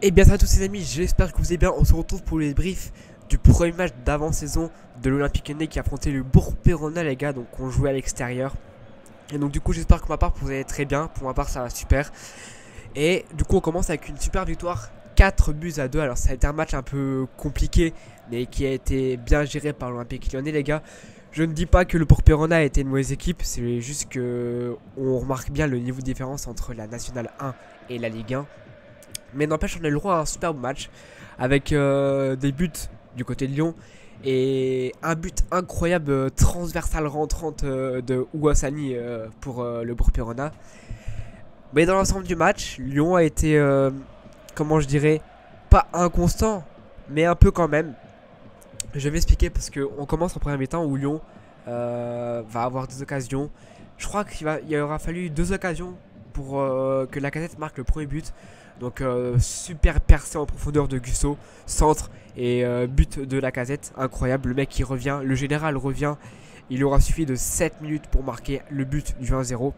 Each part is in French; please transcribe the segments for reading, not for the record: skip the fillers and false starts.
Et bien salut à tous les amis, j'espère que vous allez bien. On se retrouve pour les briefs du premier match d'avant-saison de l'Olympique Lyonnais qui affrontait le Bourg-Péronne les gars. Donc on jouait à l'extérieur. Et donc du coup j'espère que pour ma part vous allez très bien. Pour ma part ça va super. Et du coup on commence avec une super victoire, 4-2. Alors ça a été un match un peu compliqué, mais qui a été bien géré par l'Olympique Lyonnais les gars. Je ne dis pas que le Bourg-Péronne a été une mauvaise équipe, c'est juste que on remarque bien le niveau de différence entre la Nationale 1 et la Ligue 1. Mais n'empêche, on a eu le droit à un superbe match avec des buts du côté de Lyon et un but incroyable transversal rentrante de Ouassani pour le Bourg-Péronne. Mais dans l'ensemble du match, Lyon a été, comment je dirais, pas inconstant, mais un peu quand même. Je vais expliquer parce qu'on commence en première mi-temps où Lyon va avoir des occasions. Je crois qu'il aura fallu 2 occasions pour que Lacazette marque le premier but. Donc super percé en profondeur de Gusso, centre et but de Lacazette, incroyable. Le mec qui revient, le général revient. Il aura suffi de 7 minutes pour marquer le but du 1-0.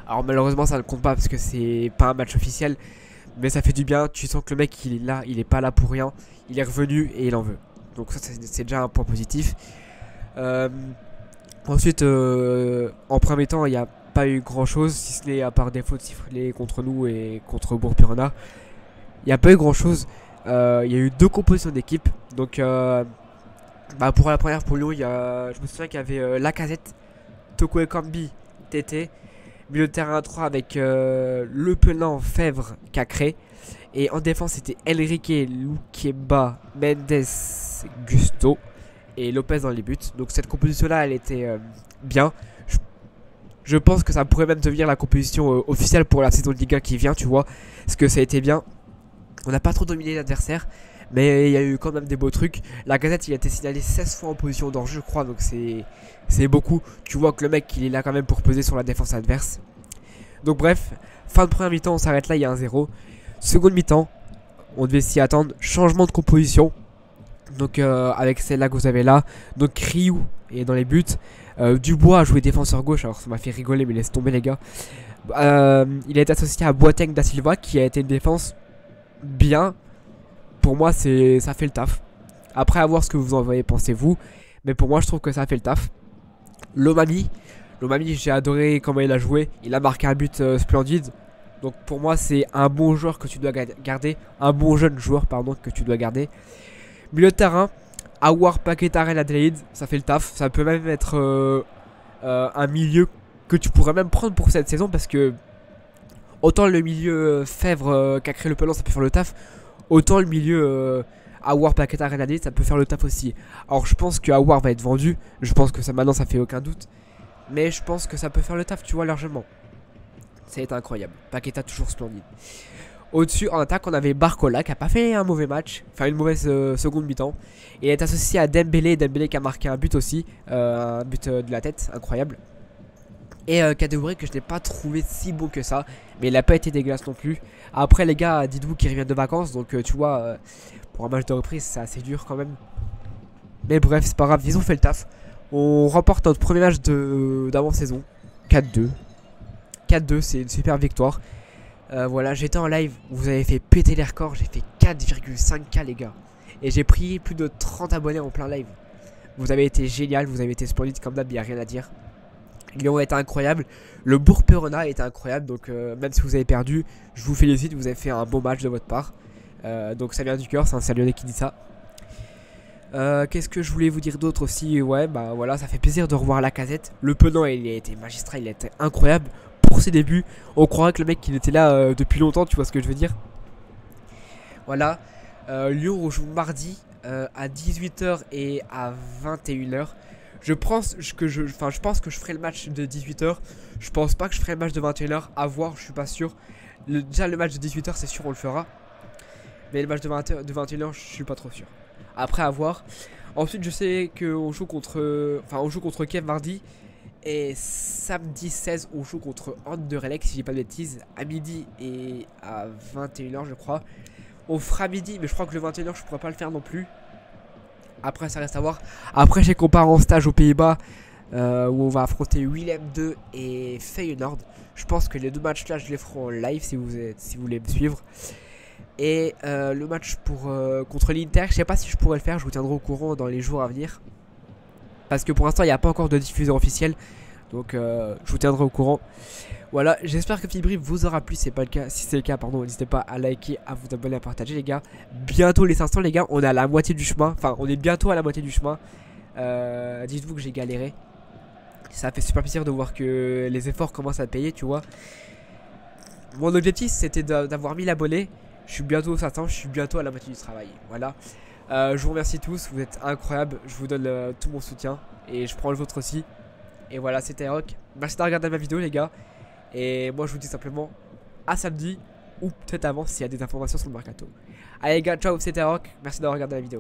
Alors malheureusement ça ne compte pas parce que c'est pas un match officiel, mais ça fait du bien. Tu sens que le mec il est là, il est pas là pour rien. Il est revenu et il en veut. Donc ça c'est déjà un point positif. Ensuite en premier temps il y a pas eu grand chose si ce n'est à part des fautes sifflées contre nous et contre Bourg-Péronne. Il n'y a pas eu grand chose. Il y a eu 2 compositions d'équipe. Donc pour la première pour Lyon, je me souviens qu'il y avait Lacazette, Toko Ekambi, Tété. Milieu de terrain 3 avec Le Pelin, Fèvre, Cacré. Et en défense c'était Enrique, Loukeba, Mendes, Gusto et Lopez dans les buts. Donc cette composition là elle était bien. Je pense que ça pourrait même devenir la composition officielle pour la saison de Ligue 1 qui vient, tu vois. Parce que ça a été bien. On n'a pas trop dominé l'adversaire, mais il y a eu quand même des beaux trucs. La Gazette, il a été signalé 16 fois en position d'enjeu, je crois. Donc c'est beaucoup. Tu vois que le mec, il est là quand même pour peser sur la défense adverse. Donc bref, fin de première mi-temps, on s'arrête là, il y a 1-0. Seconde mi-temps, on devait s'y attendre. Changement de composition. Donc avec celle-là que vous avez là. Donc Ryu est dans les buts. Dubois a joué défenseur gauche. Alors ça m'a fait rigoler, mais laisse tomber les gars. Il a été associé à Boateng da Silva qui a été une défense bien. Pour moi ça fait le taf. Après à voir ce que vous en avez pensé vous, mais pour moi je trouve que ça fait le taf. Lomami j'ai adoré comment il a joué. Il a marqué un but splendide. Donc pour moi c'est un bon joueur que tu dois garder. Un bon jeune joueur pardon que tu dois garder. Milieu de terrain, Aouar, Paquetá, Adelaide, ça fait le taf. Ça peut même être un milieu que tu pourrais même prendre pour cette saison parce que autant le milieu Fèvre qu'a créé le Pelon ça peut faire le taf, autant le milieu Aouar, Paquetá, Adelaide ça peut faire le taf aussi. Alors je pense que Aouar va être vendu, je pense que ça maintenant ça fait aucun doute, mais je pense que ça peut faire le taf tu vois largement. Ça va être incroyable, Paquetá toujours splendide. Au-dessus, en attaque, on avait Barcola qui a pas fait un mauvais match, enfin une mauvaise seconde mi-temps. Il est associé à Dembélé qui a marqué un but aussi, un but de la tête, incroyable. Et Kadewere que je n'ai pas trouvé si bon que ça, mais il n'a pas été dégueulasse non plus. Après les gars, dites-vous qu'ils reviennent de vacances, donc tu vois, pour un match de reprise, c'est assez dur quand même. Mais bref, c'est pas grave, ils ont fait le taf. On remporte notre premier match d'avant-saison, 4-2. 4-2, c'est une super victoire. Voilà, j'étais en live, vous avez fait péter les records, j'ai fait 4,5K les gars. Et j'ai pris plus de 30 abonnés en plein live. Vous avez été génial, vous avez été splendide comme d'hab, il n'y a rien à dire. Lyon a été incroyable, le Bourg-Péronne a été incroyable, donc même si vous avez perdu, je vous félicite, vous avez fait un bon match de votre part. Donc ça vient du cœur, c'est un Lyonnais qui dit ça. Qu'est-ce que je voulais vous dire d'autre aussi? Ouais, bah voilà, ça fait plaisir de revoir Lacazette. Le Penant, il a été magistral, il a été incroyable. Pour ses débuts, on croirait que le mec il était là depuis longtemps, tu vois ce que je veux dire. Voilà, Lyon rejoue mardi à 18h et à 21h. Je pense que je ferai le match de 18h. Je pense pas que je ferai le match de 21h. À voir, je suis pas sûr. Déjà le match de 18h c'est sûr on le fera. Mais le match de 21h je suis pas trop sûr. Après à voir. Ensuite je sais qu'on joue contre Kiev mardi. Et samedi 16 on joue contre Anderlecht si j'ai pas de bêtises, à midi et à 21h je crois. On fera midi mais je crois que le 21h je pourrais pas le faire non plus. Après ça reste à voir. Après j'ai comparé en stage aux Pays-Bas où on va affronter Willem 2 et Feyenoord. Je pense que les deux matchs là je les ferai en live si vous voulez me suivre. Et le match contre l'Inter, je sais pas si je pourrais le faire, je vous tiendrai au courant dans les jours à venir. Parce que pour l'instant il n'y a pas encore de diffuseur officiel. Donc je vous tiendrai au courant. Voilà, j'espère que Fibri vous aura plu. C'est pas le cas. Si c'est le cas, pardon, n'hésitez pas à liker, à vous abonner, à partager les gars. Bientôt les 500 les gars, on est à la moitié du chemin. Enfin on est bientôt à la moitié du chemin. Dites-vous que j'ai galéré. Ça fait super plaisir de voir que les efforts commencent à payer, tu vois. Mon objectif c'était d'avoir 1000 abonnés. Je suis bientôt aux 500, je suis bientôt à la moitié du travail. Voilà. Je vous remercie tous, vous êtes incroyables. Je vous donne tout mon soutien. Et je prends le vôtre aussi. Et voilà, c'était Rock. Merci d'avoir regardé ma vidéo les gars. Et moi je vous dis simplement à samedi. Ou peut-être avant s'il y a des informations sur le mercato. Allez les gars, ciao, c'était Rock. Merci d'avoir regardé la vidéo.